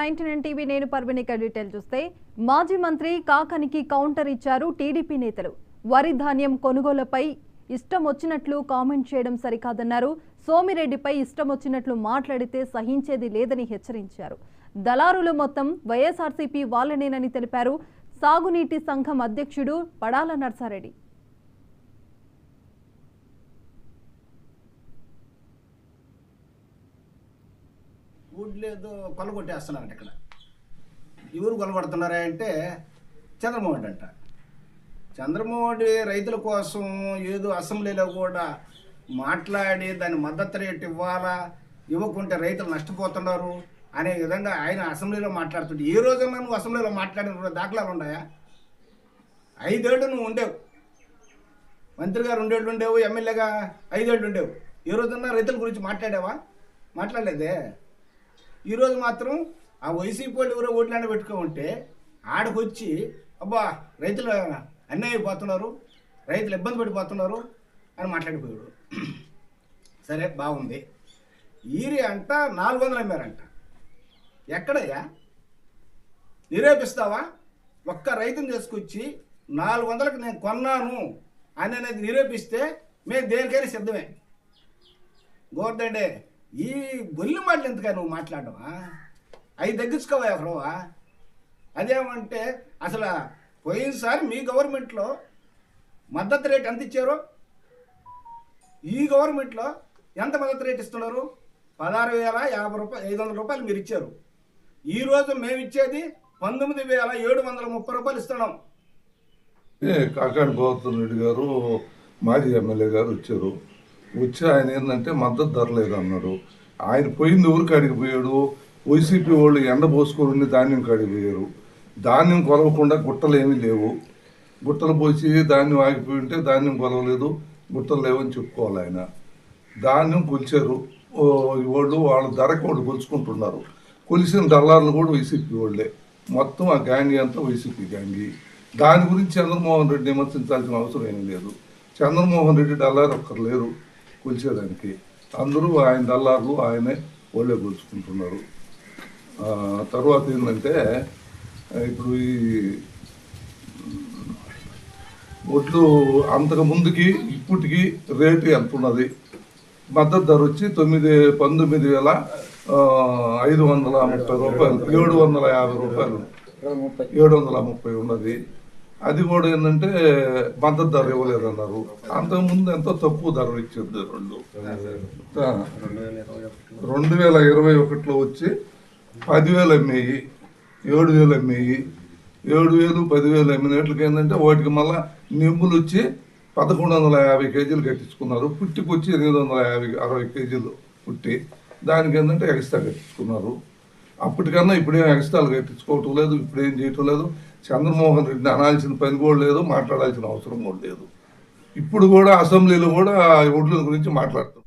99 TV నేను పర్వణిక detail చూస్తే మాజీ మంత్రి కాకానికి కౌంటర్ ఇచ్చారు టీడీపీ నేతలు. వరి ధాన్యం కొనుగోలుపై ఇష్టం వచ్చినట్లు కామెంట్ చేయడం సరికాదన్నారు. సోమిరెడ్డిపై ఇష్టం వచ్చినట్లు మాట్లాడితే సహించేది లేదని హెచ్చరించారు. దళారులు మొత్తం వైఎస్ఆర్సీపీ వాళ్ళనేనని తెలిపారు. సాగునీటి సంఘం అధ్యక్షుడు పడాల నర్సారెడ్డి. ఊడ్లేదు కొలగొట్టేస్తున్నారంట. ఇక్కడ ఎవరు కొలగొడుతున్నారా అంటే చంద్రమోహన్ అంట. చంద్రమోహన్ రైతుల కోసం ఏదో అసెంబ్లీలో కూడా మాట్లాడి దాని మద్దతు రేటు ఇవ్వాలా, ఇవ్వకుంటే రైతులు నష్టపోతున్నారు అనే విధంగా ఆయన అసెంబ్లీలో మాట్లాడుతుంటే ఏ రోజున నువ్వు అసెంబ్లీలో మాట్లాడిన దాఖలాలు ఉన్నాయా? 5 ఏళ్ళు నువ్వు ఉండేవు, మంత్రిగా 2 ఏళ్ళు ఉండేవు, ఎమ్మెల్యేగా 5 ఏళ్ళు ఉండేవు. ఏ రోజున్నా రైతుల గురించి మాట్లాడావా? మాట్లాడలేదే. ఈరోజు మాత్రం ఆ వైసీపీ వాళ్ళు ఎవరో ఓట్లాండ పెట్టుకో ఉంటే ఆడకొచ్చి అబ్బా రైతులు అన్యాయం అయిపోతున్నారు, రైతులు ఇబ్బంది పడిపోతున్నారు అని మాట్లాడిపోయాడు. సరే బాగుంది. ఈరి అంట 400 అమ్మారంట. ఎక్కడయ్యా నిరూపిస్తావా? ఒక్క రైతుని తీసుకొచ్చి 400కి నేను కొన్నాను అని అనేది నిరూపిస్తే మేము దేనికైనా సిద్ధమే. గోవర్ధండే ఈ బొల్లి మాటలు ఎందుక నువ్వు మాట్లాడవా? అవి తగ్గించుకోవా ఎవరవా? అదేమంటే అసలు పోయినసారి మీ గవర్నమెంట్లో మద్దతు రేటు ఎంత ఇచ్చారు, ఈ గవర్నమెంట్లో ఎంత మద్దతు రేటు ఇస్తున్నారు? 16,500 రూపాయలు మీరు ఇచ్చారు. ఈరోజు మేము ఇచ్చేది 19,730 రూపాయలు ఇస్తున్నాం. కాకాని గోవర్ధన్ రెడ్డి గారు మాజీ ఎమ్మెల్యే గారు వచ్చారు. వచ్చి ఆయన ఏంటంటే మద్దతు ధర లేదన్నాడు. ఆయన పోయింది ఊరు కాడికి పోయాడు. వైసీపీ వాళ్ళు ఎండ పోసుకొని ధాన్యం కాడికి పోయారు. ధాన్యం కొలవకుండా గుట్టలు ఏమీ లేవు. గుట్టలు పోసి ధాన్యం ఆగిపోయి ఉంటే ధాన్యం కొలవలేదు, గుట్టలు లేవని చెప్పుకోవాలి. ఆయన ధాన్యం కొలిచారు. వాళ్ళు వాళ్ళ ధరకు వాళ్ళు కొలుచుకుంటున్నారు. కొలిసిన దళారులు కూడా వైసీపీ వాళ్ళే. మొత్తం ఆ గ్యాంగి అంతా వైసీపీ గ్యాంగి. దాని గురించి చంద్రమోహన్ రెడ్డి విమర్శించాల్సిన అవసరం ఏమీ లేదు. చంద్రమోహన్ రెడ్డి దళారు ఒక్కరు లేరు కొలిచేదానికి. అందరూ ఆయన దళారులు, ఆయనే వాళ్ళే కొలుచుకుంటున్నారు. తర్వాత ఏంటంటే ఇప్పుడు ఈ ఒడ్లు అంతకు ముందుకి ఇప్పటికి రేటు ఎంత ఉన్నది? మద్దతు ధర వచ్చి 19,530 రూపాయలు, 750 రూపాయలు, 730 ఉన్నది. అది కూడా ఏంటంటే మద్దతు ధర ఇవ్వలేదన్నారు. అంతకుముందు ఎంతో తక్కువ ధర ఇచ్చింది. 2021లో వచ్చి 10,000 అమ్మేయి, 7,000 అమ్మేయి. 7,000, 10,000 అమ్మినట్లకి ఏంటంటే వాటికి మళ్ళీ నింబులు వచ్చి 1,150 కేజీలు కట్టించుకున్నారు. పుట్టికి వచ్చి 860 కేజీలు పుట్టి దానికి ఏంటంటే ఎక్స్ట్రా కట్టించుకున్నారు. అప్పటికన్నా ఇప్పుడేం ఎక్స్ట్రాలు కట్టించుకోవటం లేదు, ఇప్పుడేం చేయటం లేదు. చంద్రమోహన్ రెడ్డిని అనాల్సిన పని కూడా లేదు, మాట్లాడాల్సిన అవసరం కూడా లేదు. ఇప్పుడు కూడా అసెంబ్లీలో కూడా ఒడ్ల గురించి మాట్లాడుతున్నారు.